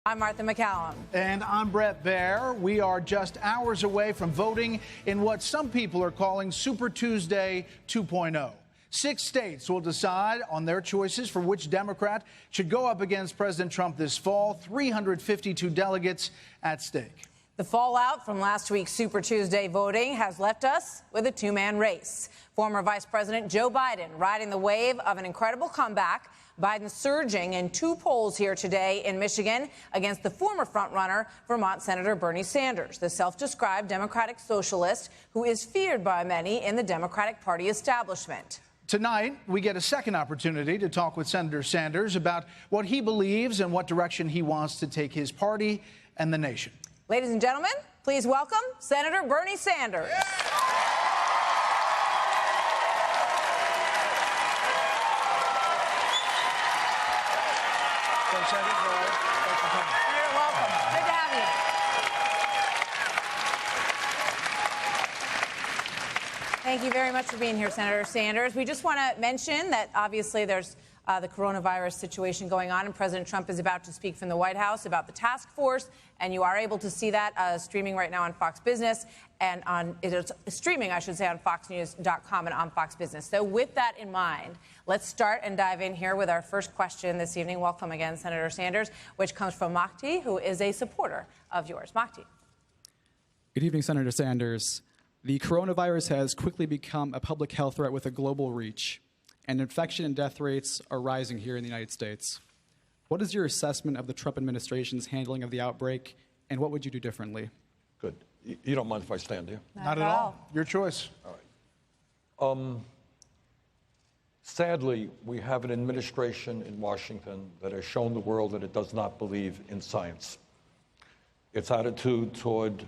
I'm Martha McCallum. And I'm Brett Baer. We are just hours away from voting in what some people are calling Super Tuesday 2.0. 6 states will decide on their choices for which Democrat should go up against President Trump this fall. 352 delegates at stake. The fallout from last week's Super Tuesday voting has left us with a two-man race. Former Vice President Joe Biden riding the wave of an incredible comeback. Biden surging in 2 polls here today in Michigan against the former frontrunner, Vermont Senator Bernie Sanders, the self-described Democratic socialist who is feared by many in the Democratic Party establishment. Tonight, we get a second opportunity to talk with Senator Sanders about what he believes and what direction he wants to take his party and the nation. Ladies and gentlemen, please welcome Senator Bernie Sanders. Yeah. Senator, You're welcome. Good to have you. Thank you very much for being here, Senator Sanders. We just want to mention that obviously there's the coronavirus situation going on, and President Trump is about to speak from the White House about the task force, and you are able to see that streaming right now on Fox Business and it's streaming, I should say, on FoxNews.com and on Fox Business. So with that in mind, let's start and dive in here with our first question this evening. Welcome again, Senator Sanders, which comes from Mahdi, who is a supporter of yours. Mahdi. Good evening, Senator Sanders. The coronavirus has quickly become a public health threat with a global reach, and infection and death rates are rising here in the United States. What is your assessment of the Trump administration's handling of the outbreak, and what would you do differently? Good. You don't mind if I stand here? Not at all. Your choice. All right. Sadly, we have an administration in Washington that has shown the world that it does not believe in science. Its attitude toward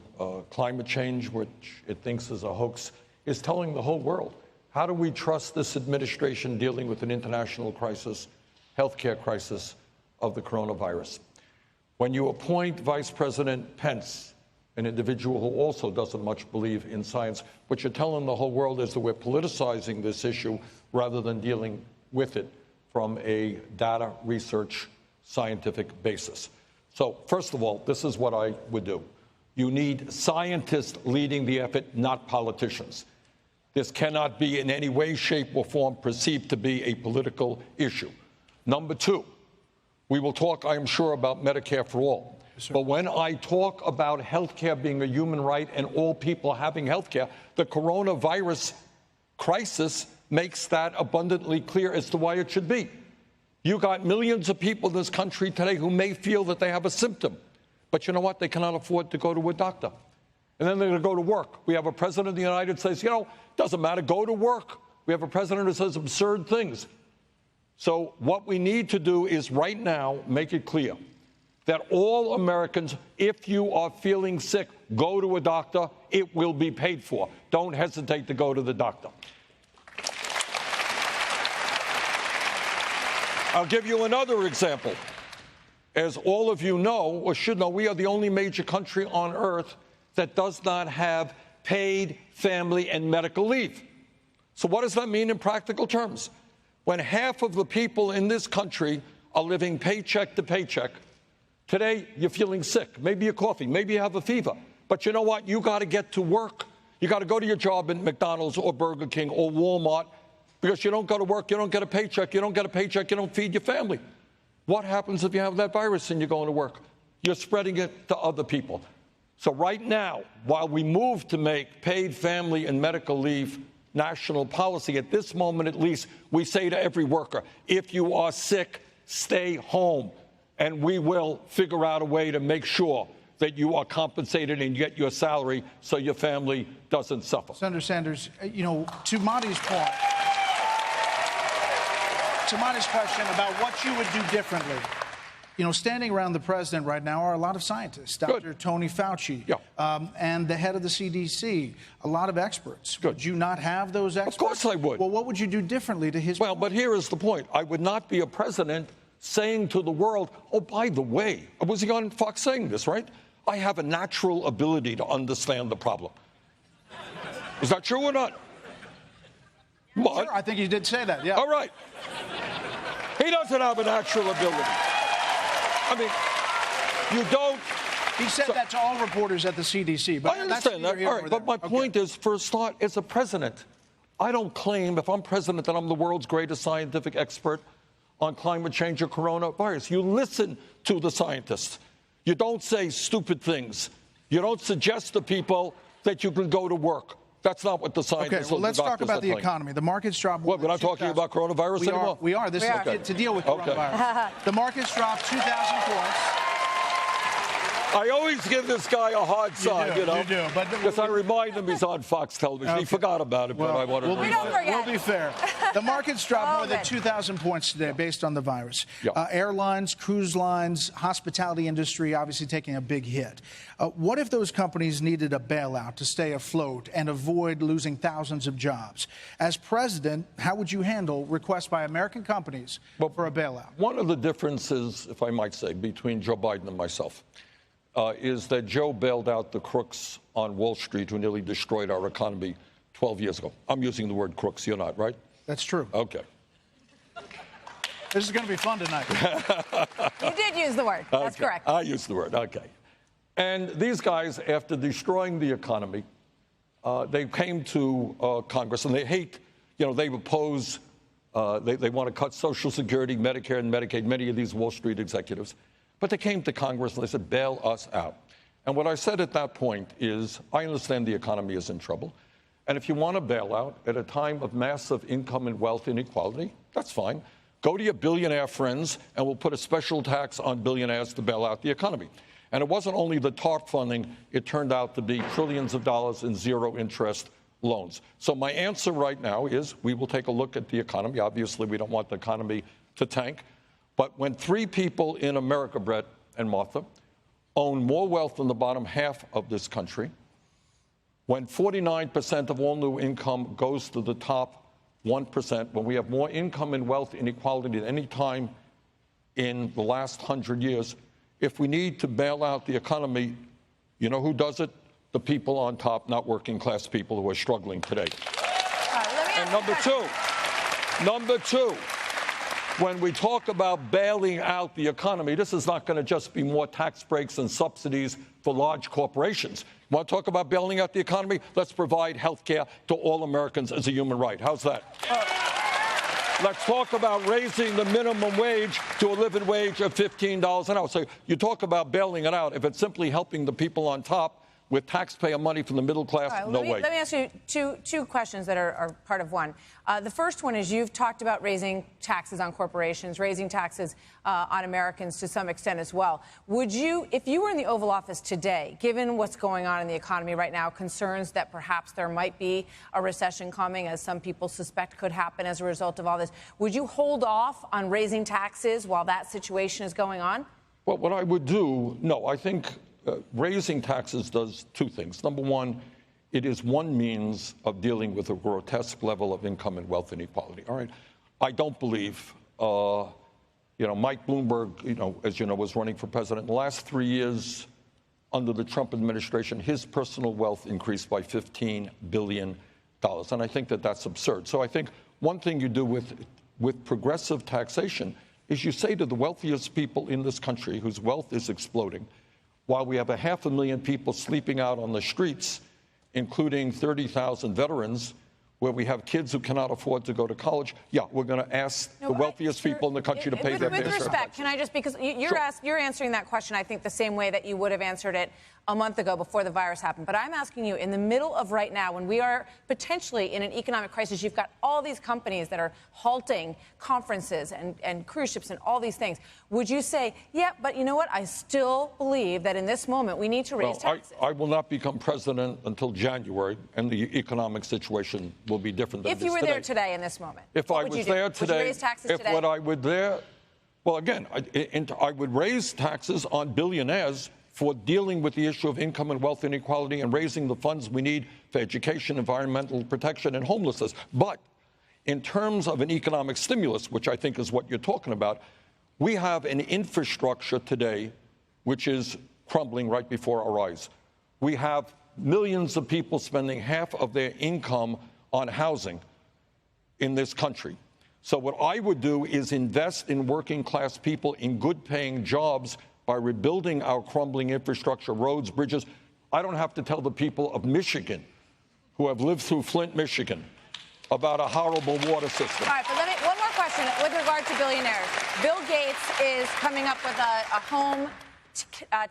climate change, which it thinks is a hoax, is telling the whole world. How do we trust this administration dealing with an international crisis, healthcare crisis of the coronavirus? When you appoint Vice President Pence, an individual who also doesn't much believe in science, what you're telling the whole world is that we're politicizing this issue rather than dealing with it from a data research scientific basis. So, first of all, this is what I would do. You need scientists leading the effort, not politicians. This cannot be in any way, shape, or form perceived to be a political issue. Number 2, we will talk, I am sure, about Medicare for all. Yes, but when I talk about health care being a human right and all people having health care, the coronavirus crisis makes that abundantly clear as to why it should be. You got millions of people in this country today who may feel that they have a symptom, but you know what? They cannot afford to go to a doctor. And then they're going to go to work. We have a president of the United States, doesn't matter, go to work. We have a president who says absurd things. So what we need to do is right now make it clear that all Americans, if you are feeling sick, go to a doctor. It will be paid for. Don't hesitate to go to the doctor. I'll give you another example. As all of you know, or should know, we are the only major country on earth that does not have paid family and medical leave. So what does that mean in practical terms? When half of the people in this country are living paycheck to paycheck, today you're feeling sick, maybe you're coughing, maybe you have a fever, but you know what? You got to get to work. You got to go to your job at McDonald's or Burger King or Walmart, because you don't go to work, you don't get a paycheck, you don't get a paycheck, you don't feed your family. What happens if you have that virus and you're going to work? You're spreading it to other people. So right now, while we move to make paid family and medical leave national policy, at this moment at least, we say to every worker, if you are sick, stay home, and we will figure out a way to make sure that you are compensated and get your salary so your family doesn't suffer. Senator Sanders, to Mahdi's point, to Mahdi's question about what you would do differently. Standing around the president right now are a lot of scientists, Dr. Tony Fauci, and the head of the CDC, a lot of experts. Good. Would you not have those experts? Of course I would. Well, what would you do differently to his point? But here is the point. I would not be a president saying to the world, oh, by the way, was he on Fox saying this, right? I have a natural ability to understand the problem. Is that true or not? But, sure, I think he did say that, yeah. All right. He doesn't have a natural ability. I mean, You don't. He said that to all reporters at the CDC. But I understand that. All right, but my point is, for a start, as a president, I don't claim, if I'm president, that I'm the world's greatest scientific expert on climate change or coronavirus. You listen to the scientists. You don't say stupid things. You don't suggest to people that you can go to work. That's not what the scientists Okay, well, let's talk about the economy. The market's dropped. What, we're not talking about coronavirus anymore? We are. This is to deal with coronavirus. The market's dropped 2,000 points. I always give this guy a hard side, you know. You do, but because I remind him he's on Fox Television. He forgot about it, but I wanted to. We'll be fair. The market's dropped more than 2,000 points today based on the virus. Yeah. Airlines, cruise lines, hospitality industry obviously taking a big hit. What if those companies needed a bailout to stay afloat and avoid losing thousands of jobs? As president, how would you handle requests by American companies for a bailout? One of the differences, if I might say, between Joe Biden and myself is that Joe bailed out the crooks on Wall Street who nearly destroyed our economy 12 years ago. I'm using the word crooks. You're not, right? That's true. Okay. This is going to be fun tonight. You did use the word. That's correct. I used the word. Okay. And these guys, after destroying the economy, they came to Congress, and they hate, you know, they oppose, they want to cut Social Security, Medicare, and Medicaid, many of these Wall Street executives. But they came to Congress and they said, bail us out. And what I said at that point is, I understand the economy is in trouble. And if you want a bailout at a time of massive income and wealth inequality, that's fine. Go to your billionaire friends and we'll put a special tax on billionaires to bail out the economy. And it wasn't only the TARP funding, it turned out to be trillions of dollars in zero interest loans. So my answer right now is we will take a look at the economy. Obviously, we don't want the economy to tank. But when 3 people in America, Brett and Martha, own more wealth than the bottom half of this country, when 49% of all new income goes to the top 1%, when we have more income and wealth inequality than any time in the last 100 years, if we need to bail out the economy, you know who does it? The people on top, not working class people who are struggling today. And number two, when we talk about bailing out the economy, this is not going to just be more tax breaks and subsidies for large corporations. You want to talk about bailing out the economy? Let's provide health care to all Americans as a human right. How's that? Let's talk about raising the minimum wage to a living wage of $15 an hour. So you talk about bailing it out. If it's simply helping the people on top with taxpayer money from the middle class, no way. Let me ask you two questions that are part of one. The first one is you've talked about raising taxes on corporations, raising taxes on Americans to some extent as well. Would you, if you were in the Oval Office today, given what's going on in the economy right now, concerns that perhaps there might be a recession coming, as some people suspect could happen as a result of all this, would you hold off on raising taxes while that situation is going on? Well, what I would do, no, I think raising taxes does 2 things. Number one, it is one means of dealing with a grotesque level of income and wealth inequality. All right. I don't believe, Mike Bloomberg, as you know, was running for president. In the last 3 years under the Trump administration, his personal wealth increased by $15 billion. And I think that that's absurd. So I think one thing you do with progressive taxation is you say to the wealthiest people in this country whose wealth is exploding, while we have 500,000 people sleeping out on the streets, including 30,000 veterans, where we have kids who cannot afford to go to college, we're going to ask the wealthiest people in the country to pay their fair share. With respect, can I just, because you're answering that question, I think, the same way that you would have answered it a month ago before the virus happened. But I'm asking you, in the middle of right now, when we are potentially in an economic crisis, you've got all these companies that are halting conferences and cruise ships and all these things. Would you say, but you know what? I still believe that in this moment we need to raise taxes. I will not become president until January, and the economic situation will be different than it is today. If you were there today in this moment, if I was there today, would you raise taxes today? What I would there, well, again, I would raise taxes on billionaires for dealing with the issue of income and wealth inequality and raising the funds we need for education, environmental protection, and homelessness. But in terms of an economic stimulus, which I think is what you're talking about, we have an infrastructure today which is crumbling right before our eyes. We have millions of people spending half of their income on housing in this country. So what I would do is invest in working class people in good paying jobs by rebuilding our crumbling infrastructure, roads, bridges. I don't have to tell the people of Michigan, who have lived through Flint, Michigan, about a horrible water system. All right, but one more question with regard to billionaires. Bill Gates is coming up with a home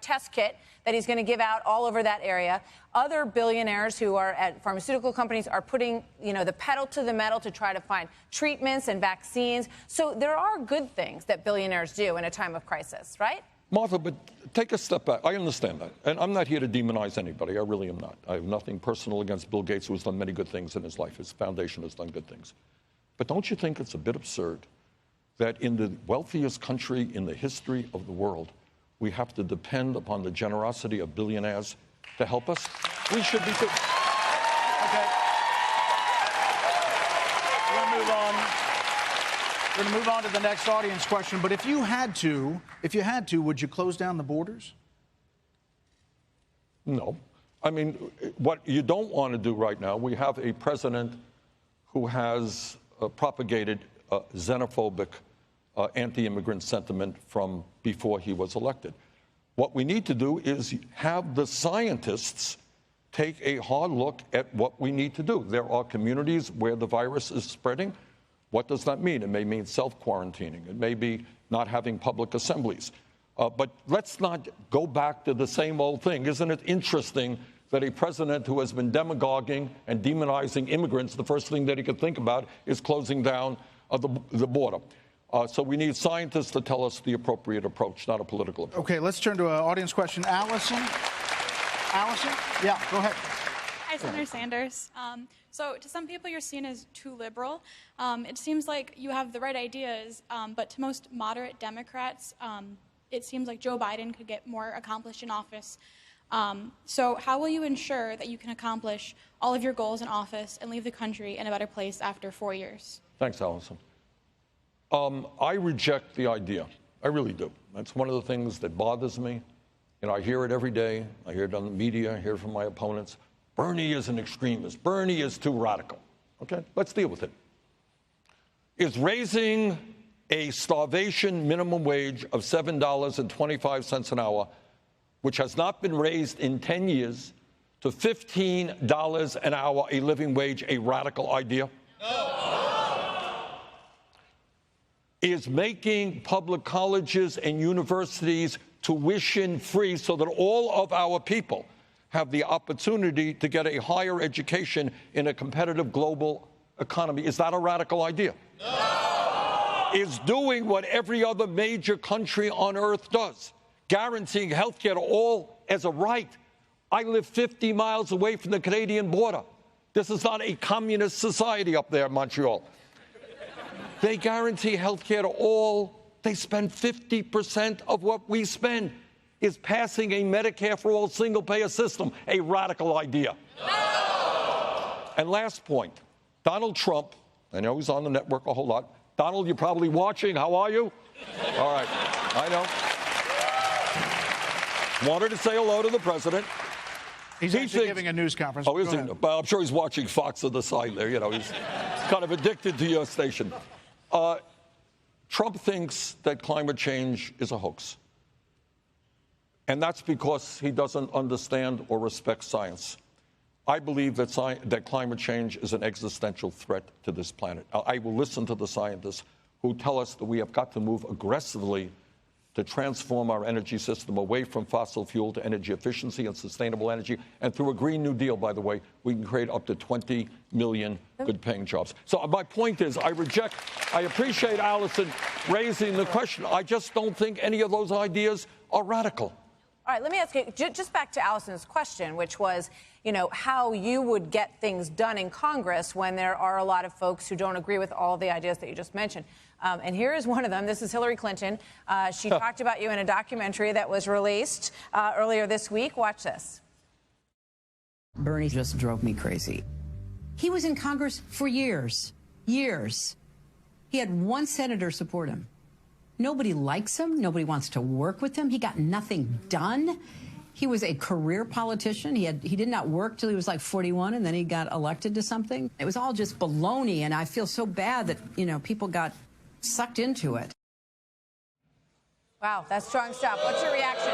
test kit that he's going to give out all over that area. Other billionaires who are at pharmaceutical companies are putting, the pedal to the metal to try to find treatments and vaccines. So there are good things that billionaires do in a time of crisis, right? Martha, but take a step back. I understand that. And I'm not here to demonize anybody. I really am not. I have nothing personal against Bill Gates, who has done many good things in his life. His foundation has done good things. But don't you think it's a bit absurd that in the wealthiest country in the history of the world, we have to depend upon the generosity of billionaires to help us? We should be too. Okay. We're going to move on. We're going to move on to the next audience question. But if you had to, would you close down the borders? No. I mean, what you don't want to do right now, we have a president who has propagated xenophobic anti-immigrant sentiment from before he was elected. What we need to do is have the scientists take a hard look at what we need to do. There are communities where the virus is spreading. What does that mean? It may mean self-quarantining. It may be not having public assemblies. But let's not go back to the same old thing. Isn't it interesting that a president who has been demagoguing and demonizing immigrants, the first thing that he could think about is closing down the border? So we need scientists to tell us the appropriate approach, not a political approach. Okay, let's turn to an audience question. Allison? Allison? Yeah, go ahead. Hi, Senator Sanders. So to some people, you're seen as too liberal. It seems like you have the right ideas, but to most moderate Democrats, it seems like Joe Biden could get more accomplished in office. So how will you ensure that you can accomplish all of your goals in office and leave the country in a better place after 4 years? Thanks, Allison. I reject the idea. I really do. That's one of the things that bothers me. I hear it every day. I hear it on the media. I hear it from my opponents. Bernie is an extremist. Bernie is too radical. Okay, let's deal with it. Is raising a starvation minimum wage of $7.25 an hour, which has not been raised in 10 years, to $15 an hour, a living wage, a radical idea? No. Is making public colleges and universities tuition-free so that all of our people have the opportunity to get a higher education in a competitive global economy? Is that a radical idea? No. Is doing what every other major country on earth does, guaranteeing health care to all as a right. I live 50 miles away from the Canadian border. This is not a communist society up there in Montreal. They guarantee health care to all. They spend 50% of what we spend. Is passing a Medicare for all single-payer system a radical idea? No! And last point, Donald Trump, I know he's on the network a whole lot. Donald, you're probably watching. How are you? All right, I know. Wanted to say hello to the president. He's actually giving a news conference. Oh, is he? Well, I'm sure he's watching Fox on the side there. He's kind of addicted to your station. Trump thinks that climate change is a hoax. And that's because he doesn't understand or respect science. I believe that climate change is an existential threat to this planet. I will listen to the scientists who tell us that we have got to move aggressively to transform our energy system away from fossil fuel to energy efficiency and sustainable energy. And through a Green New Deal, by the way, we can create up to 20 million good-paying jobs. So my point is, I appreciate Allison raising the question. I just don't think any of those ideas are radical. All right, let me ask you, just back to Allison's question, which was, how you would get things done in Congress when there are a lot of folks who don't agree with all of the ideas that you just mentioned. And here is one of them. This is Hillary Clinton. She talked about you in a documentary that was released earlier this week. Watch this. Bernie just drove me crazy. He was in Congress for years. He had one senator support him. Nobody likes him. Nobody wants to work with him. He got nothing done. He was a career politician. He did not work till he was like 41, and then he got elected to something. It was all just baloney, and I feel so bad that, people got sucked into it. Wow, that's strong stuff. What's your reaction?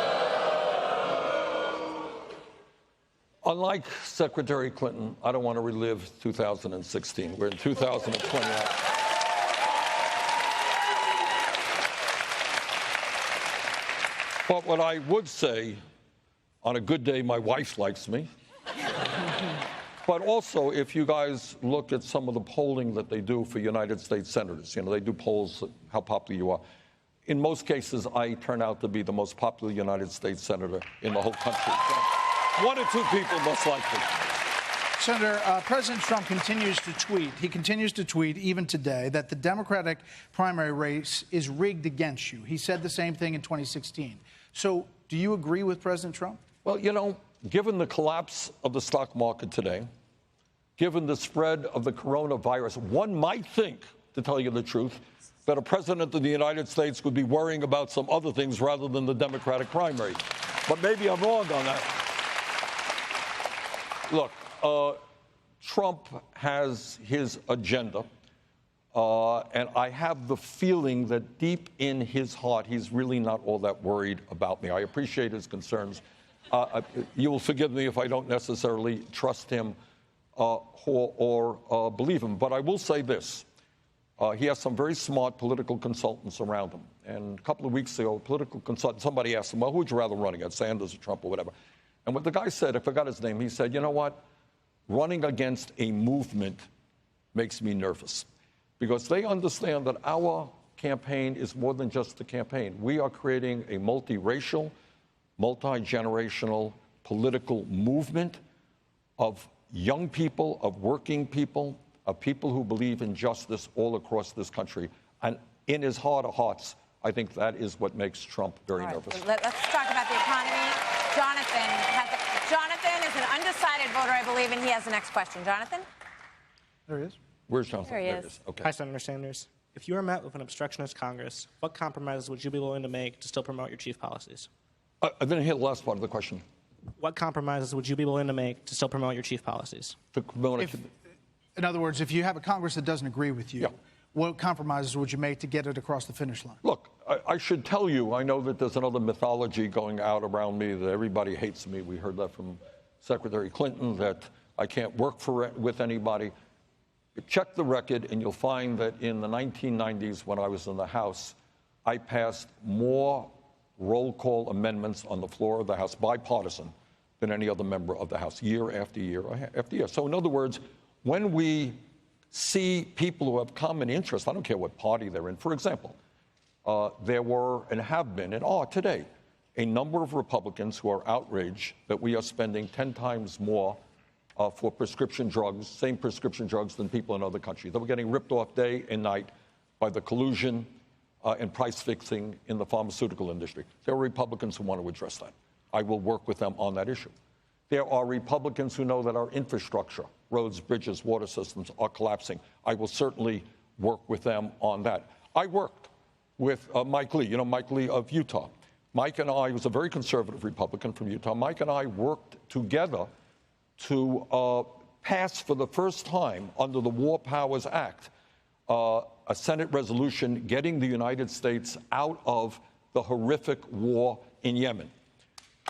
Unlike Secretary Clinton, I don't want to relive 2016. We're in 2021. But what I would say, on a good day, my wife likes me. But also, if you guys look at some of the polling that they do for United States senators, they do polls, how popular you are. In most cases, I turn out to be the most popular United States senator in the whole country. So, one or two people most likely. Senator, President Trump continues to tweet. He continues to tweet even today that the Democratic primary race is rigged against you. He said the same thing in 2016. So do you agree with President Trump? Well, given the collapse of the stock market today, given the spread of the coronavirus, one might think, to tell you the truth, that a president of the United States would be worrying about some other things rather than the Democratic primary. But maybe I'm wrong on that. Look, Trump has his agenda, and I have the feeling that deep in his heart, he's really not all that worried about me. I appreciate his concerns. You will forgive me if I don't necessarily trust him or believe him. But I will say this. He has some very smart political consultants around him. And a couple of weeks ago, somebody asked him, well, who would you rather run against, Sanders or Trump or whatever? And what the guy said, I forgot his name, he said, you know what? Running against a movement makes me nervous. Because they understand that our campaign is more than just a campaign. We are creating a multiracial, multi-generational political movement of young people, of working people, of people who believe in justice all across this country. And in his heart of hearts, I think that is what makes Trump very nervous. Let's talk about the economy. Jonathan is an undecided voter, I believe, and he has the next question. Jonathan? There he is. Where's Jonathan? There he is. Okay. Hi, Senator Sanders. If you were met with an obstructionist Congress, what compromises would you be willing to make to still promote your chief policies? I didn't hear the last part of the question. What compromises would you be willing to make to still promote your chief policies? In other words, if you have a Congress that doesn't agree with you, Yeah. what compromises would you make to get it across the finish line? Look, I should tell you, I know that there's another mythology going out around me that everybody hates me. We heard that from Secretary Clinton, that I can't work with anybody. Check the record, and you'll find that in the 1990s, when I was in the House, I passed more roll call amendments on the floor of the House, bipartisan, than any other member of the House, year after year after year. So in other words, when we see people who have common interests, I don't care what party they're in. For example, there were and have been and are today a number of Republicans who are outraged that we are spending 10 times more for prescription drugs, same prescription drugs than people in other countries. That we're getting ripped off day and night by the collusion and price fixing in the pharmaceutical industry. There are Republicans who want to address that. I will work with them on that issue. There are Republicans who know that our infrastructure, roads, bridges, water systems are collapsing. I will certainly work with them on that. I worked with Mike Lee, Mike Lee of Utah. Mike and I, was a very conservative Republican from Utah. Mike and I worked together to pass for the first time under the War Powers Act a Senate resolution getting the United States out of the horrific war in Yemen.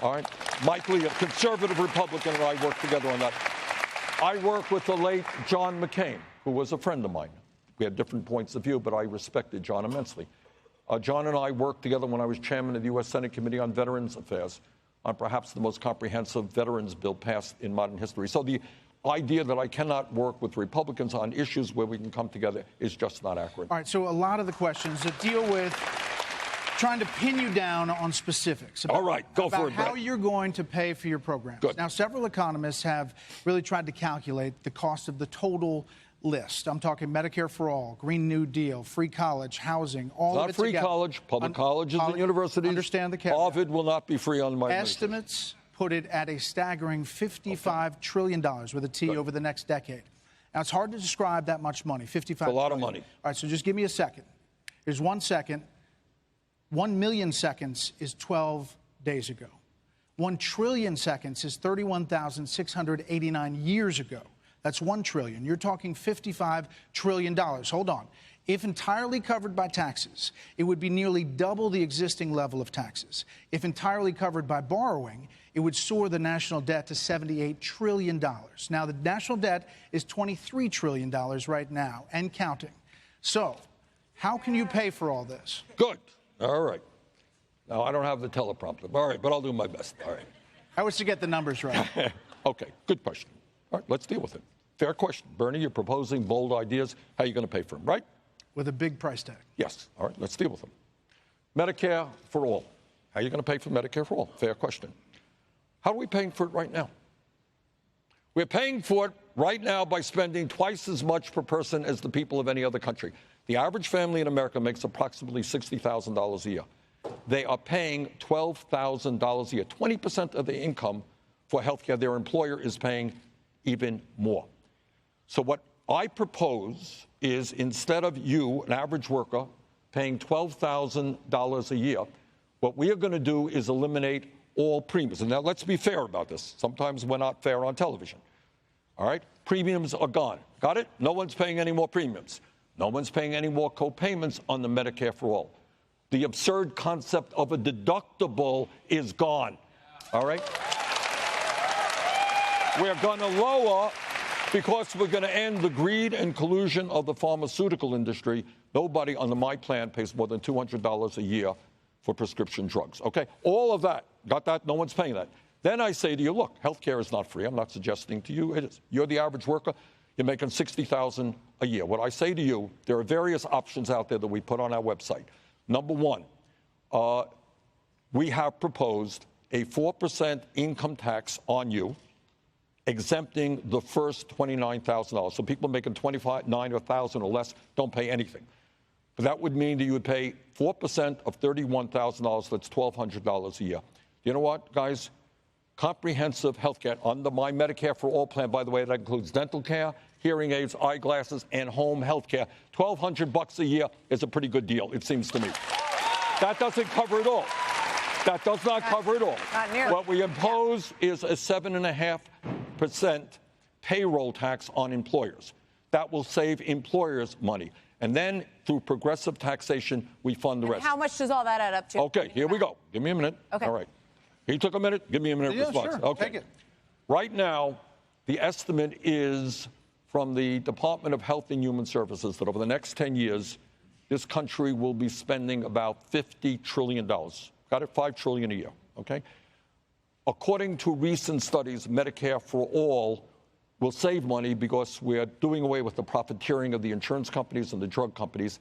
All right? Mike Lee, a conservative Republican, and I worked together on that. I worked with the late John McCain, who was a friend of mine. We had different points of view, but I respected John immensely. John and I worked together when I was chairman of the U.S. Senate Committee on Veterans Affairs on perhaps the most comprehensive veterans bill passed in modern history. So the idea that I cannot work with Republicans on issues where we can come together is just not accurate. All right, so a lot of the questions that deal with trying to pin you down on specifics. About, all right, go for it, how Brett. you're going to pay for your programs. Good. Now, several economists have really tried to calculate the cost of the total list. I'm talking Medicare for All, Green New Deal, free college, housing, all of it free together. college, public colleges and universities. Understand the caveat. Harvard will not be free on my Estimates put it at a staggering $55 trillion with a T over the next decade. Now, it's hard to describe that much money, $55 It's a lot of trillion. money. All right, so just give me a second. Here's 1 second. 1 million seconds is 12 days ago. 1 trillion seconds is 31,689 years ago. That's 1 trillion. You're talking $55 trillion. Hold on. If entirely covered by taxes, it would be nearly double the existing level of taxes. If entirely covered by borrowing, it would soar the national debt to $78 trillion. Now, the national debt is $23 trillion right now and counting. So, how can you pay for all this? Good. All right. Now, I don't have the teleprompter. All right, but I'll do my best. All right. I was to get the numbers right. Okay, good question. All right, let's deal with it. Fair question. Bernie, you're proposing bold ideas. How are you going to pay for them, right? With a big price tag. Yes. All right, let's deal with them. Medicare for all. How are you going to pay for Medicare for all? Fair question. How are we paying for it right now? We're paying for it right now by spending twice as much per person as the people of any other country. The average family in America makes approximately $60,000 a year. They are paying $12,000 a year, 20% of the income for health care. Their employer is paying even more. So what I propose is, instead of you, an average worker, paying $12,000 a year, what we are going to do is eliminate all premiums. And now let's be fair about this. Sometimes we're not fair on television. All right? Premiums are gone. Got it? No one's paying any more premiums. No one's paying any more co-payments on the Medicare for all. The absurd concept of a deductible is gone. All right? We're going to lower, because we're going to end the greed and collusion of the pharmaceutical industry. Nobody under my plan pays more than $200 a year for prescription drugs. Okay? All of that. Got that? No one's paying that. Then I say to you, look, health care is not free. I'm not suggesting to you it is. You're the average worker. You're making $60,000 a year. What I say to you, there are various options out there that we put on our website. Number one, we have proposed a 4% income tax on you, exempting the first $29,000. So people making $29,000 or $1,000 or less don't pay anything. But that would mean that you would pay 4% of $31,000. That's $1,200 a year. You know what, guys? Comprehensive health care under my Medicare for All plan, by the way, that includes dental care, hearing aids, eyeglasses, and home health care. $1,200 a year is a pretty good deal, it seems to me. That doesn't cover it all. That does not cover it all. Not nearly. What we impose is a 7.5% payroll tax on employers. That will save employers money. And then, through progressive taxation, we fund the rest. How much does all that add up to? Okay, here we go. Give me a minute. Okay. All right. He took a minute. Give me a minute Yeah, response. sure. Okay. Take it. Right now, the estimate is from the Department of Health and Human Services that over the next 10 years, this country will be spending about $50 trillion. Got it? $5 trillion a year. Okay? According to recent studies, Medicare for All will save money because we're doing away with the profiteering of the insurance companies and the drug companies.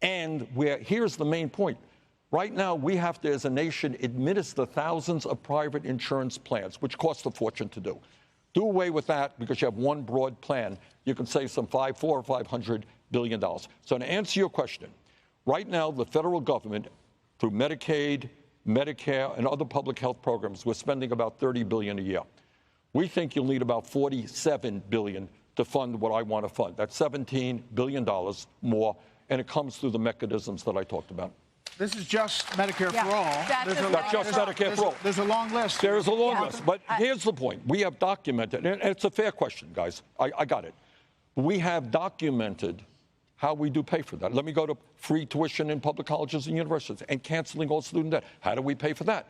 And here's the main point. Right now, we have to, as a nation, administer thousands of private insurance plans, which cost a fortune to do. Do away with that because you have one broad plan. You can save some $400 or $500 billion. So to answer your question, right now, the federal government, through Medicaid, Medicare, and other public health programs, we're spending about $30 billion a year. We think you'll need about $47 billion to fund what I want to fund. That's $17 billion more, and it comes through the mechanisms that I talked about. This is just Medicare for all. That's just Medicare for all. There's a long list. There is a long list. But here's the point. We have documented, and it's a fair question, guys. I got it. We have documented how we do pay for that. Let me go to free tuition in public colleges and universities and canceling all student debt. How do we pay for that?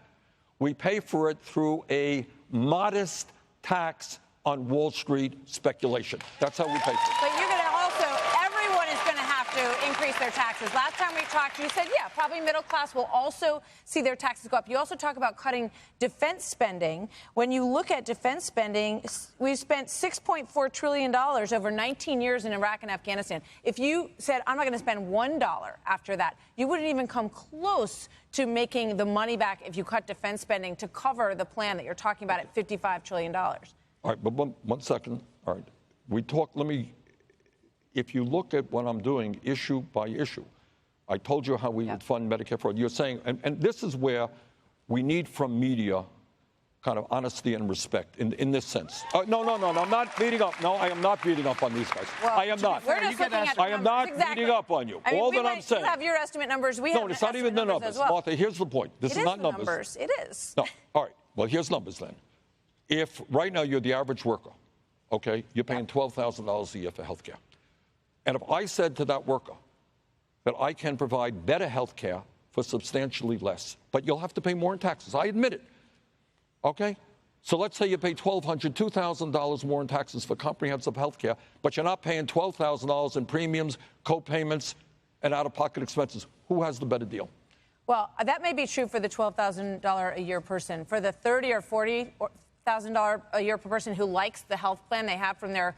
We pay for it through a modest tax on Wall Street speculation. That's how we pay for it. But you're going to also, everyone is going to have to increase their taxes. Last time we talked, you said, yeah, probably middle class will also see their taxes go up. You also talk about cutting defense spending. When you look at defense spending, we've spent $6.4 trillion over 19 years in Iraq and Afghanistan. If you said, I'm not going to spend $1 after that, you wouldn't even come close to making the money back if you cut defense spending to cover the plan that you're talking about at $55 trillion. All right, but one second. All right. If you look at what I'm doing issue by issue, I told you how we would fund Medicare for all. You're saying, and this is where we need from media kind of honesty and respect in this sense. No, I'm not beating up. No, I am not beating up on these guys. Well, I am not. We're just looking at the I am not numbers. beating up on you. I mean, all that I'm saying. You have your estimate numbers. We have it's not even the numbers. as well. Martha, here's the point. This is not numbers. It is. No. All right. Well, here's numbers then. If right now you're the average worker, okay, you're paying $12,000 a year for health care. And if I said to that worker, that I can provide better health care for substantially less. But you'll have to pay more in taxes. I admit it. Okay? So let's say you pay $1,200, $2,000 more in taxes for comprehensive health care, but you're not paying $12,000 in premiums, co-payments, and out-of-pocket expenses. Who has the better deal? Well, that may be true for the $12,000 a year person. For the $30,000 or $40,000 a year per person who likes the health plan they have from their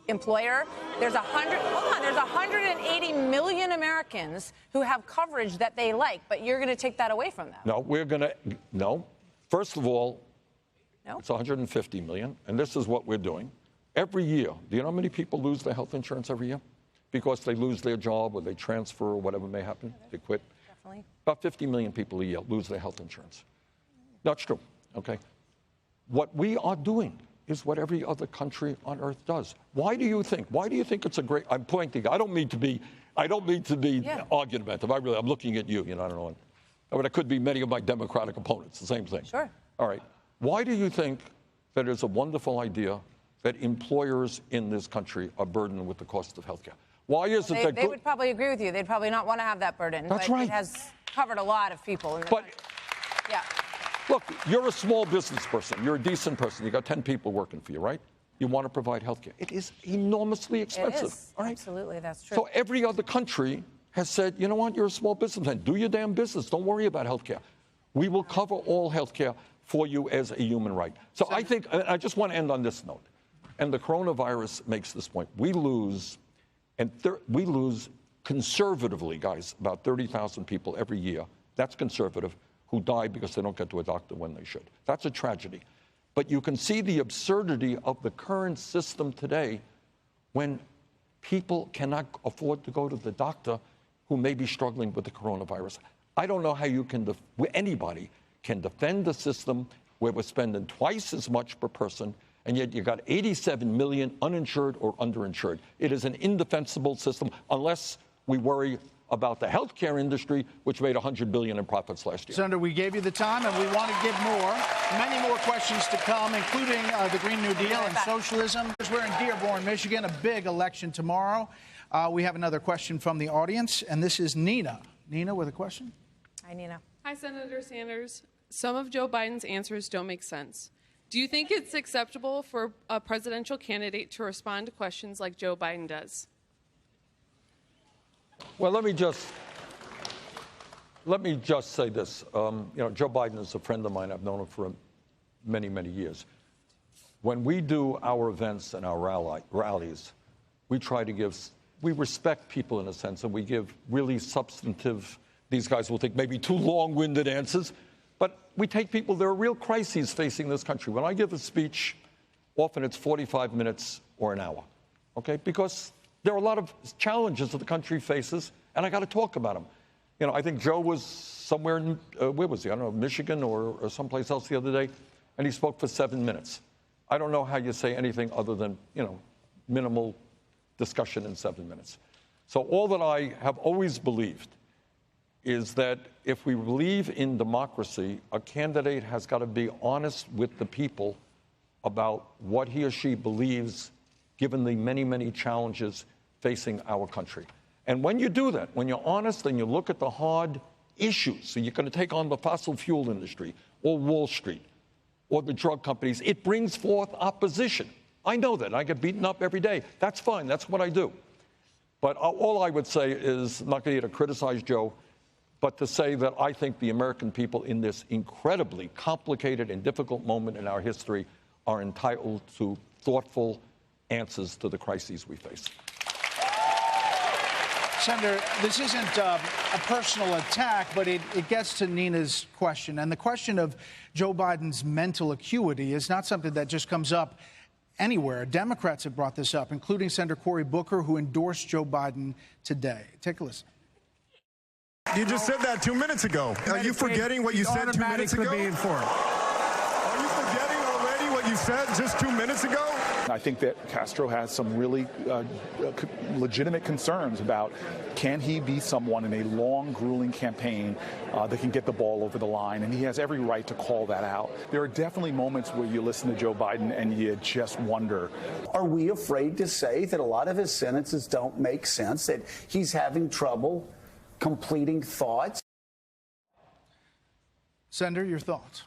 employer, there's 180 million Americans who have coverage that they like, but you're going to take that away from them. No. First of all, No? it's 150 million, and this is what we're doing. Every year, do you know how many people lose their health insurance every year? Because they lose their job or they transfer or whatever may happen, they quit. Definitely. About 50 million people a year lose their health insurance. That's true, okay? What we are doing is what every other country on earth does. Why do you think it's a great, I'm pointing, I don't mean to be argumentative. I'm looking at you, I don't know. But it could be many of my Democratic opponents, the same thing. Sure. All right. Why do you think that it's a wonderful idea that employers in this country are burdened with the cost of health care? Why is it that they would probably agree with you. They'd probably not want to have that burden. That's but right. It has covered a lot of people in the country. Yeah. Look, you're a small business person. You're a decent person. You got 10 people working for you, right? You want to provide health care. It is enormously expensive. It is. All right? Absolutely, that's true. So every other country has said, you know what, you're a small businessman. Do your damn business. Don't worry about health care. We will cover all health care for you as a human right. So I think, I just want to end on this note. And the coronavirus makes this point. We lose conservatively, guys, about 30,000 people every year. That's conservative, who die because they don't get to a doctor when they should. That's a tragedy. But you can see the absurdity of the current system today when people cannot afford to go to the doctor who may be struggling with the coronavirus. I don't know how anybody can defend the system where we're spending twice as much per person, and yet you got 87 million uninsured or underinsured. It is an indefensible system unless we worry about the healthcare industry, which made $100 billion in profits last year. Senator, we gave you the time, and we want to give many more questions to come, including the Green New Deal and socialism. We're in Dearborn, Michigan, a big election tomorrow. We have another question from the audience, and this is Nina. Nina with a question. Hi, Nina. Hi, Senator Sanders. Some of Joe Biden's answers don't make sense. Do you think it's acceptable for a presidential candidate to respond to questions like Joe Biden does? Well, let me just say this. Joe Biden is a friend of mine. I've known him for many, many years. When we do our events and our rallies, we respect people in a sense, and we give really substantive, these guys will take maybe too long-winded answers, but we take people, there are real crises facing this country. When I give a speech, often it's 45 minutes or an hour, okay? Because there are a lot of challenges that the country faces, and I got to talk about them. I think Joe was somewhere in, where was he? I don't know, Michigan or someplace else the other day, and he spoke for 7 minutes. I don't know how you say anything other than, minimal discussion in 7 minutes. So all that I have always believed is that if we believe in democracy, a candidate has got to be honest with the people about what he or she believes, given the many, many challenges facing our country. And when you do that, when you're honest and you look at the hard issues, so you're going to take on the fossil fuel industry or Wall Street or the drug companies, it brings forth opposition. I know that. I get beaten up every day. That's fine. That's what I do. But all I would say is, I'm not going to criticize Joe, but to say that I think the American people in this incredibly complicated and difficult moment in our history are entitled to thoughtful answers to the crises we face. Senator, this isn't a personal attack, but it gets to Nina's question. And the question of Joe Biden's mental acuity is not something that just comes up anywhere. Democrats have brought this up, including Senator Cory Booker, who endorsed Joe Biden today. Take a listen. You just said that 2 minutes ago. Are you forgetting what you said 2 minutes ago? Are you forgetting already what you said just 2 minutes ago? I think that Castro has some really legitimate concerns about can he be someone in a long, grueling campaign that can get the ball over the line, and he has every right to call that out. There are definitely moments where you listen to Joe Biden and you just wonder. Are we afraid to say that a lot of his sentences don't make sense, that he's having trouble completing thoughts? Senator, your thoughts?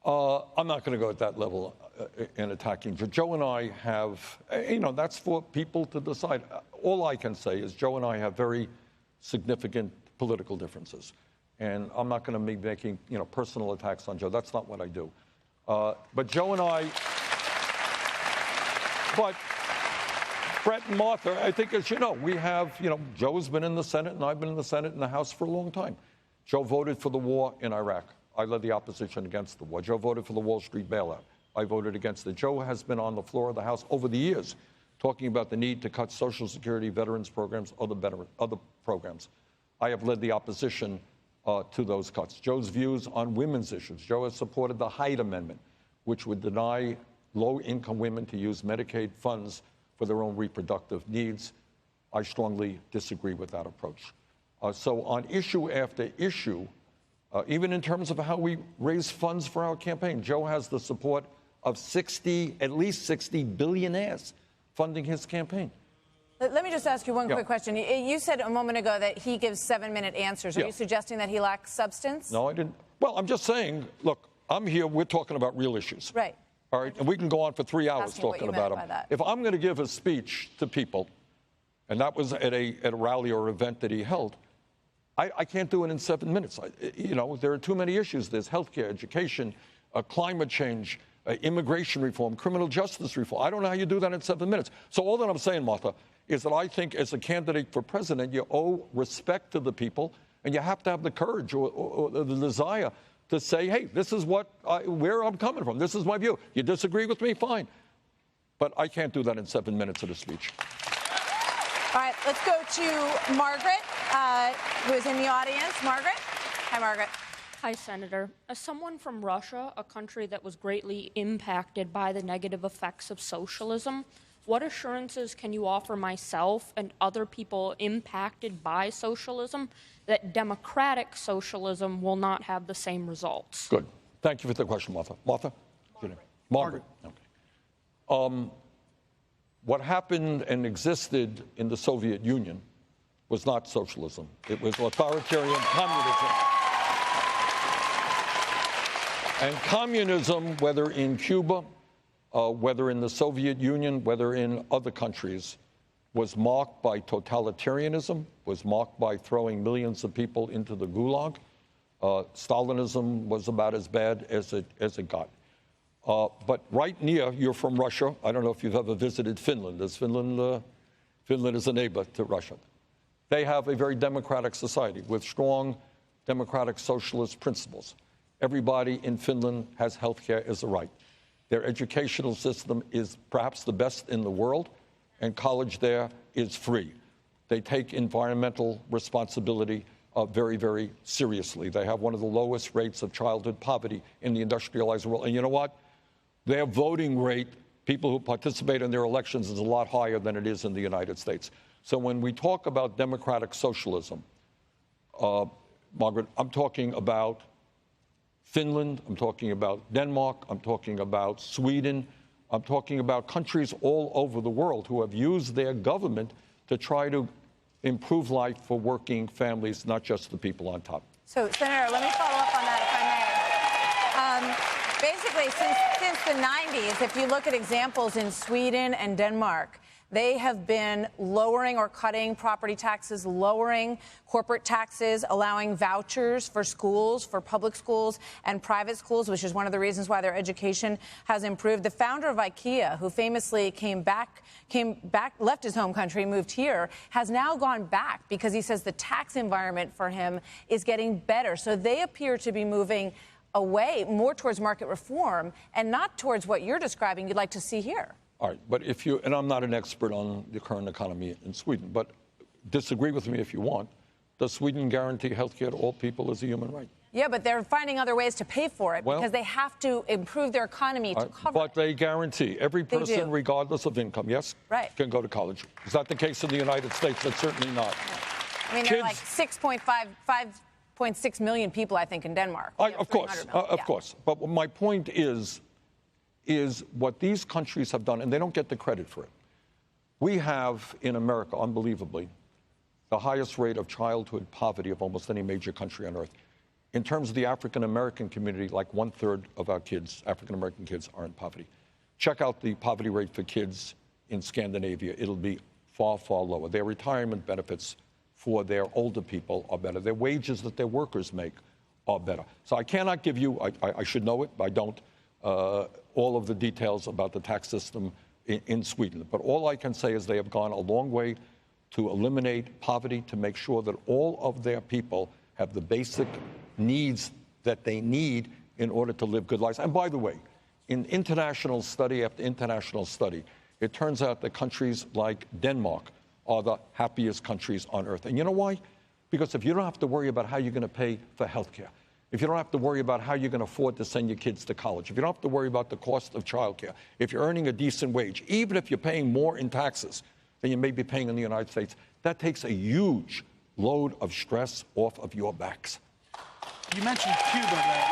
I'm not going to go at that level in attacking Joe. Joe and I have, that's for people to decide. All I can say is Joe and I have very significant political differences. And I'm not going to be making, personal attacks on Joe. That's not what I do. But Joe and I, but Brett and Martha, I think, as you know, we have, Joe's been in the Senate and I've been in the Senate and the House for a long time. Joe voted for the war in Iraq. I led the opposition against the war. Joe voted for the Wall Street bailout. I voted against it. Joe has been on the floor of the House over the years talking about the need to cut Social Security, veterans programs, other programs. I have led the opposition to those cuts. Joe's views on women's issues. Joe has supported the Hyde Amendment, which would deny low-income women to use Medicaid funds for their own reproductive needs. I strongly disagree with that approach. So on issue after issue, even in terms of how we raise funds for our campaign, Joe has the support of at least 60 billionaires funding his campaign. Let me just ask you one quick question. You said a moment ago that he gives 7-minute answers. Are you suggesting that he lacks substance? No, I didn't. Well, I'm just saying, look, I'm here, we're talking about real issues. Right. All right, and we can go on for 3 hours talking about them. If I'm going to give a speech to people, and that was at a rally or event that he held, I can't do it in 7 minutes. There are too many issues. There's healthcare, education, climate change, immigration reform, criminal justice reform. I don't know how you do that in 7 minutes. So all that I'm saying, Martha, is that I think as a candidate for president, you owe respect to the people, and you have to have the courage or the desire to say, hey, this is where I'm coming from. This is my view. You disagree with me? Fine. But I can't do that in 7 minutes of a speech. All right, let's go to Margaret, who is in the audience. Margaret? Hi, Margaret. Hi, Senator. As someone from Russia, a country that was greatly impacted by the negative effects of socialism, what assurances can you offer myself and other people impacted by socialism that democratic socialism will not have the same results? Good. Thank you for the question, Martha. Martha? Margaret. Okay. What happened and existed in the Soviet Union was not socialism. It was authoritarian communism. And communism, whether in Cuba, whether in the Soviet Union, whether in other countries, was marked by totalitarianism, was marked by throwing millions of people into the gulag. Stalinism was about as bad as it got. But right near, you're from Russia. I don't know if you've ever visited Finland. Finland is a neighbor to Russia. They have a very democratic society with strong democratic socialist principles. Everybody in Finland has health care as a right. Their educational system is perhaps the best in the world, and college there is free. They take environmental responsibility very, very seriously. They have one of the lowest rates of childhood poverty in the industrialized world. And you know what? Their voting rate, people who participate in their elections, is a lot higher than it is in the United States. So when we talk about democratic socialism, Margaret, I'm talking about Finland, I'm talking about Denmark, I'm talking about Sweden, I'm talking about countries all over the world who have used their government to try to improve life for working families, not just the people on top. So, Senator, let me follow up on that, if I may. Basically, since the 90s, if you look at examples in Sweden and Denmark, they have been lowering or cutting property taxes, lowering corporate taxes, allowing vouchers for schools, for public schools and private schools, which is one of the reasons why their education has improved. The founder of IKEA, who famously came back, left his home country, moved here, has now gone back because he says the tax environment for him is getting better. So they appear to be moving away more towards market reform and not towards what you're describing you'd like to see here. All right, but if you, and I'm not an expert on the current economy in Sweden, but disagree with me if you want, does Sweden guarantee health care to all people as a human right? Yeah, but they're finding other ways to pay for it Well, because they have to improve their economy to cover But it. they guarantee every They person, do. regardless of income, yes, Right. can go to college. Is that the case in the United States? That's certainly not. I mean, there are like 5.6 million people, I think, in Denmark. Of course, 300 million. of course. But my point is what these countries have done, and they don't get the credit for it. We have, in America, unbelievably, the highest rate of childhood poverty of almost any major country on earth. In terms of the African-American community, like 1/3 of our kids, African-American kids, are in poverty. Check out the poverty rate for kids in Scandinavia. It'll be far, far lower. Their retirement benefits for their older people are better. Their wages that their workers make are better. So I cannot give you, I should know it, but I don't, all of the details about the tax system in Sweden. But all I can say is they have gone a long way to eliminate poverty, to make sure that all of their people have the basic needs that they need in order to live good lives. And by the way, in international study after international study, it turns out that countries like Denmark are the happiest countries on earth. And you know why? Because if you don't have to worry about how you're going to pay for health care, if you don't have to worry about how you're going to afford to send your kids to college, if you don't have to worry about the cost of childcare, if you're earning a decent wage, even if you're paying more in taxes than you may be paying in the United States, that takes a huge load of stress off of your backs. You mentioned Cuba there.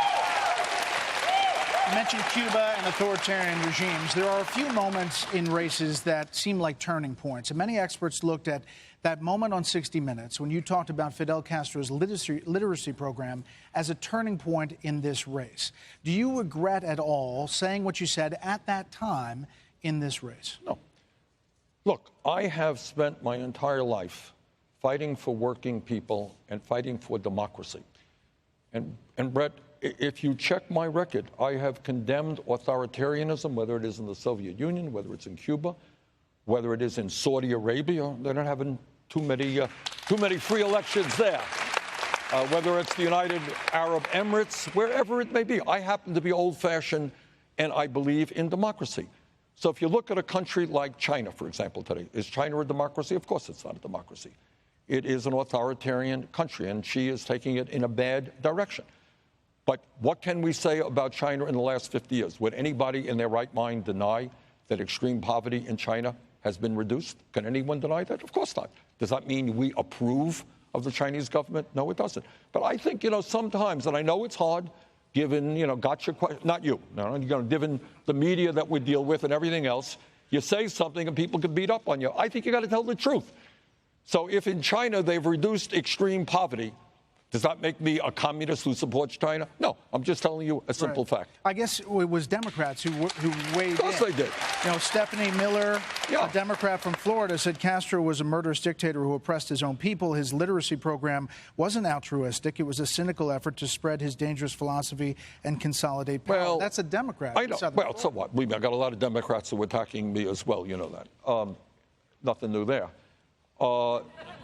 You mentioned Cuba and authoritarian regimes. There are a few moments in races that seem like turning points. And many experts looked at that moment on 60 Minutes when you talked about Fidel Castro's literacy program as a turning point in this race. Do you regret at all saying what you said at that time in this race? No. Look, I have spent my entire life fighting for working people and fighting for democracy. And Brett, if you check my record, I have condemned authoritarianism, whether it is in the Soviet Union, whether it's in Cuba, whether it is in Saudi Arabia. They're not having too many free elections there. Whether it's the United Arab Emirates, wherever it may be. I happen to be old-fashioned, and I believe in democracy. So if you look at a country like China, for example, today, is China a democracy? Of course it's not a democracy. It is an authoritarian country, and Xi is taking it in a bad direction. But what can we say about China in the last 50 years? Would anybody in their right mind deny that extreme poverty in China has been reduced? Can anyone deny that? Of course not. Does that mean we approve of the Chinese government? No, it doesn't. But I think, sometimes, and I know it's hard, given, gotcha, not you, no, given the media that we deal with and everything else, you say something and people can beat up on you. I think you got to tell the truth. So if in China they've reduced extreme poverty, does that make me a communist who supports China? No, I'm just telling you a simple fact. I guess it was Democrats who weighed in. Of course they did. Stephanie Miller, a Democrat from Florida, said Castro was a murderous dictator who oppressed his own people. His literacy program wasn't altruistic. It was a cynical effort to spread his dangerous philosophy and consolidate power. Well, that's a Democrat. I know. Well, so what? I got a lot of Democrats who were attacking me as well. You know that. Nothing new there.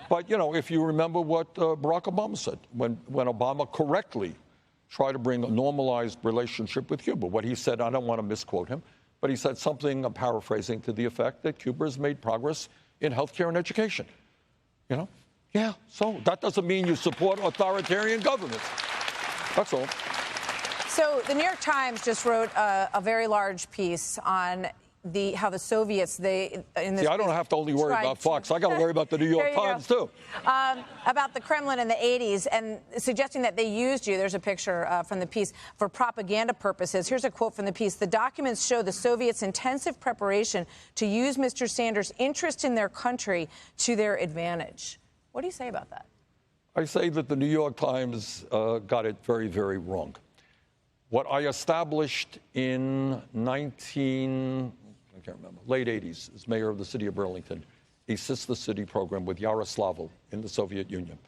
But, if you remember what Barack Obama said, when Obama correctly tried to bring a normalized relationship with Cuba, what he said, I don't want to misquote him, but he said something, I'm paraphrasing, to the effect that Cuba has made progress in healthcare and education. Yeah, so that doesn't mean you support authoritarian governments. That's all. So the New York Times just wrote a very large piece on how the Soviets, I don't have to only worry about Fox. I got to worry about the New York Times, too. About the Kremlin in the 80s and suggesting that they used you. There's a picture from the piece for propaganda purposes. Here's a quote from the piece. The documents show the Soviets' intensive preparation to use Mr. Sanders' interest in their country to their advantage. What do you say about that? I say that the New York Times got it very, very wrong. What I established in late 80s, as mayor of the city of Burlington, a sister city program with Yaroslavl in the Soviet Union.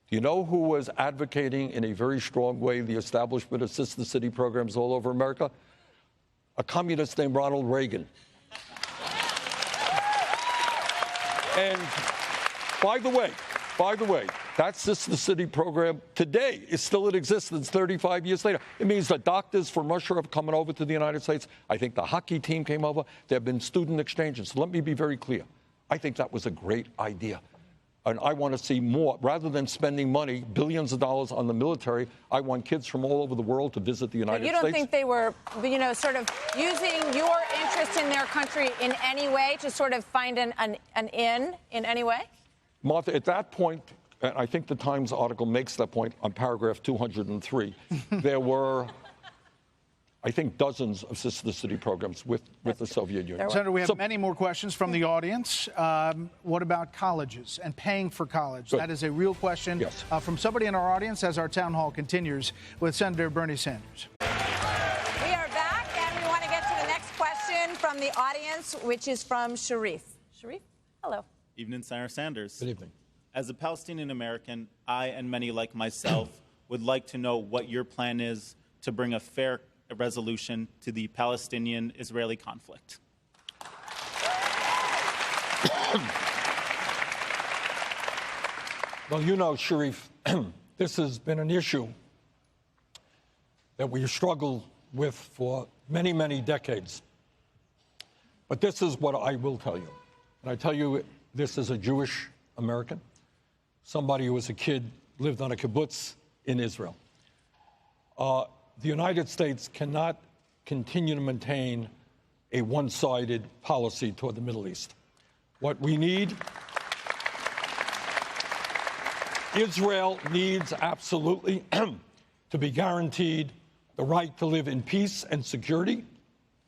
Do you know who was advocating in a very strong way the establishment of sister city programs all over America? A communist named Ronald Reagan. And by the way, that sister city program today is still in existence 35 years later. It means that doctors from Russia are coming over to the United States. I think the hockey team came over. There have been student exchanges. So let me be very clear. I think that was a great idea. And I want to see more. Rather than spending money, billions of dollars on the military, I want kids from all over the world to visit the United States. You don't think they were, sort of using your interest in their country in any way to sort of find an in any way? Martha, at that point, and I think the Times article makes that point on paragraph 203, there were, I think, dozens of sister city programs with the Soviet Union. Senator, we have many more questions from the audience. What about colleges and paying for college? Good. That is a real question from somebody in our audience as our town hall continues with Senator Bernie Sanders. We are back, and we want to get to the next question from the audience, which is from Sharif. Sharif, hello. Evening, Senator Sanders. Good evening. As a Palestinian American, I and many like myself would like to know what your plan is to bring a fair resolution to the Palestinian-Israeli conflict. Well, you know, Sharif, this has been an issue that we struggled with for many, many decades. But this is what I will tell you. And I tell you this as a Jewish American, somebody who was a kid, lived on a kibbutz in Israel. The United States cannot continue to maintain a one-sided policy toward the Middle East. What we need, Israel needs absolutely to be guaranteed the right to live in peace and security.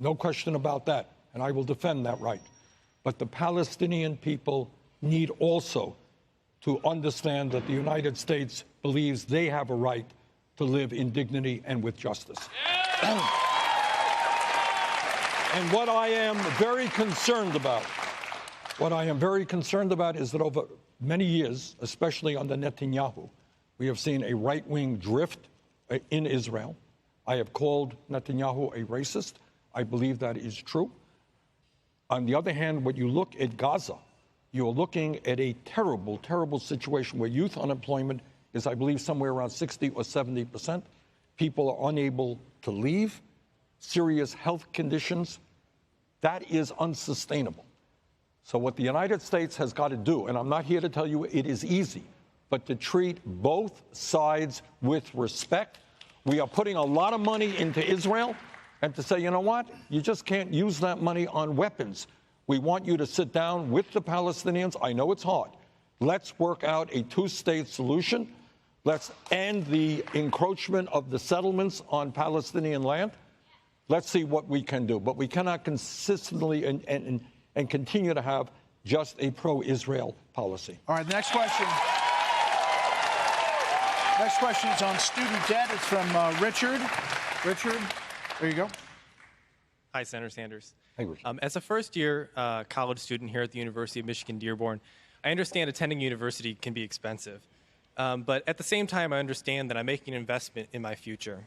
No question about that, and I will defend that right. But the Palestinian people need also to understand that the United States believes they have a right to live in dignity and with justice. And what I am very concerned about, is that over many years, especially under Netanyahu, we have seen a right-wing drift in Israel. I have called Netanyahu a racist. I believe that is true. On the other hand, when you look at Gaza, you're looking at a terrible, terrible situation where youth unemployment is, I believe, somewhere around 60 or 70%. People are unable to leave, serious health conditions. That is unsustainable. So what the United States has got to do, and I'm not here to tell you it is easy, but to treat both sides with respect. We are putting a lot of money into Israel, and to say, you know what, you just can't use that money on weapons. We want you to sit down with the Palestinians. I know it's hard. Let's work out a two-state solution. Let's end the encroachment of the settlements on Palestinian land. Let's see what we can do. But we cannot consistently and continue to have just a pro-Israel policy. All right, the next question. Next question is on student debt. It's from Richard. Richard, there you go. Hi, Senator Sanders. Hey, Richard. As a first-year college student here at the University of Michigan Dearborn, I understand attending university can be expensive. But at the same time, I understand that I'm making an investment in my future.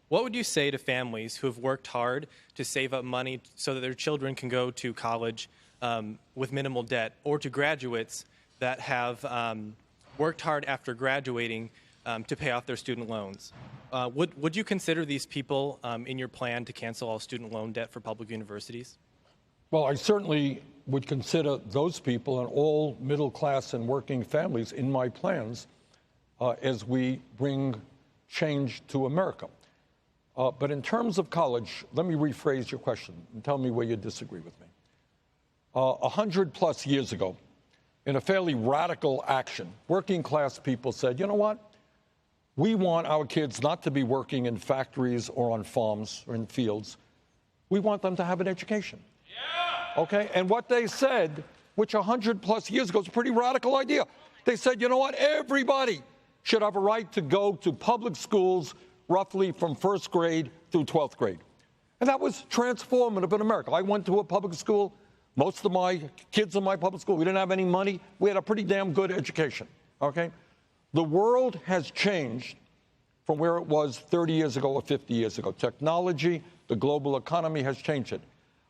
What would you say to families who have worked hard to save up money so that their children can go to college with minimal debt, or to graduates that have worked hard after graduating to pay off their student loans? Would you consider these people in your plan to cancel all student loan debt for public universities? Well, I certainly would consider those people and all middle class and working families in my plans as we bring change to America. But in terms of college, let me rephrase your question and tell me where you disagree with me. 100+ years ago, in a fairly radical action, working class people said, you know what? We want our kids not to be working in factories or on farms or in fields. We want them to have an education. Yeah. Okay? And what they said, which 100+ years ago is a pretty radical idea, they said, you know what? Everybody should have a right to go to public schools roughly from first grade through 12th grade. And that was transformative in America. I went to a public school. Most of my kids in my public school, we didn't have any money. We had a pretty damn good education. Okay? The world has changed from where it was 30 years ago or 50 years ago. Technology, the global economy has changed it.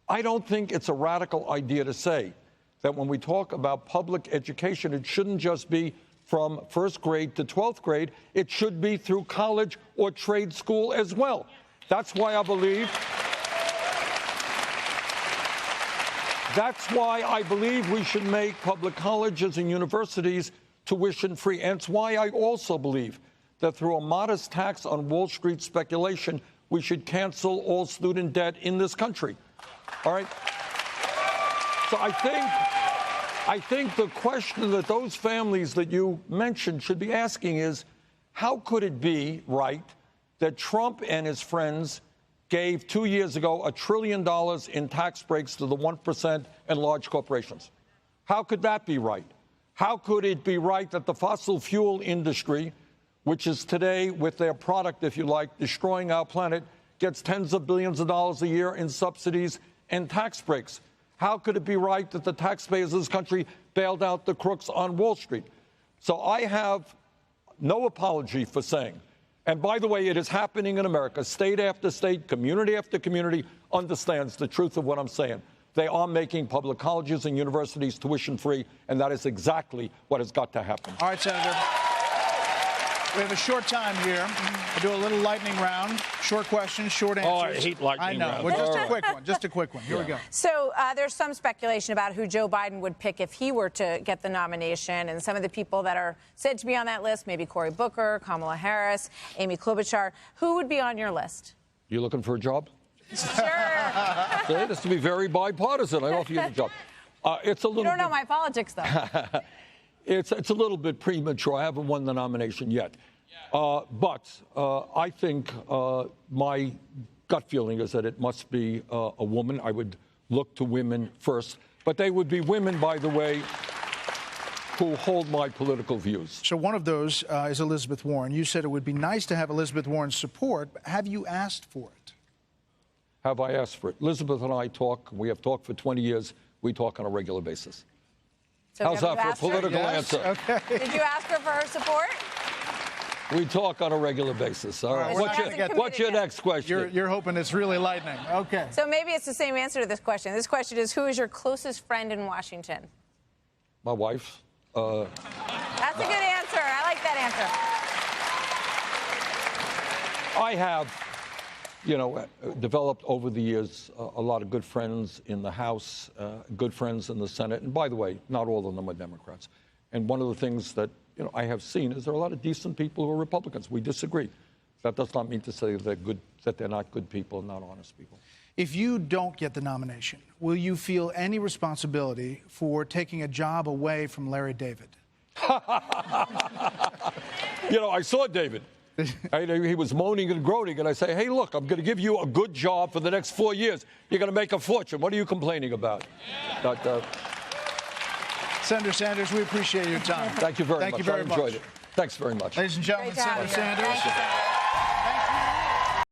I don't think it's a radical idea to say that when we talk about public education, it shouldn't just be from first grade to 12th grade. It should be through college or trade school as well. That's why I believe That's why I believe we should make public colleges and universities tuition-free. And it's why I also believe that through a modest tax on Wall Street speculation, we should cancel all student debt in this country. All right? So I think the question that those families that you mentioned should be asking is, how could it be right that Trump and his friends gave 2 years ago $1 trillion in tax breaks to the 1% and large corporations? How could that be right? How could it be right that the fossil fuel industry, which is today, with their product, if you like, destroying our planet, gets tens of billions of dollars a year in subsidies and tax breaks? How could it be right that the taxpayers of this country bailed out the crooks on Wall Street? So I have no apology for saying, and by the way, it is happening in America. State after state, community after community understands the truth of what I'm saying. They are making public colleges and universities tuition-free, and that is exactly what has got to happen. All right, Senator. We have a short time here. We'll do a little lightning round. Short questions, short answers. Oh, I hate lightning I know. rounds. Well, just All a right. quick one. Just a quick one. Here we go. So there's some speculation about who Joe Biden would pick if he were to get the nomination. And some of the people that are said to be on that list, maybe Cory Booker, Kamala Harris, Amy Klobuchar. Who would be on your list? You looking for a job? Sure. This has to be very bipartisan. I offer you the job. It's a little You don't know my politics, though. It's a little bit premature. I haven't won the nomination yet. But I think my gut feeling is that it must be a woman. I would look to women first. But they would be women, by the way, who hold my political views. So one of those is Elizabeth Warren. You said it would be nice to have Elizabeth Warren's support. But have you asked for it? Have I asked for it? Elizabeth and I talk. We have talked for 20 years. We talk on a regular basis. So How's have that you for a asked her? political Yes? answer? Okay. Did you ask her for her support? We talk on a regular basis. All right. We're not gonna get What's your there. next question? You're hoping it's really lightning. Okay. So maybe it's the same answer to this question. This question is, who is your closest friend in Washington? My wife. That's a good answer. I like that answer. I have, developed over the years a lot of good friends in the House, good friends in the Senate. And by the way, not all of them are Democrats. And one of the things that I have seen is there are a lot of decent people who are Republicans. We disagree. That does not mean to say they're good, that they're not good people, not honest people. If you don't get the nomination, will you feel any responsibility for taking a job away from Larry David? I saw David. He was moaning and groaning, and I say, hey, look, I'm going to give you a good job for the next 4 years. You're going to make a fortune. What are you complaining about? Senator Sanders, we appreciate your time. Thank you very much. Thank you very I enjoyed much. it. Thanks very much. Ladies and gentlemen, Great to have Senator you. Sanders. Thank you, Senator.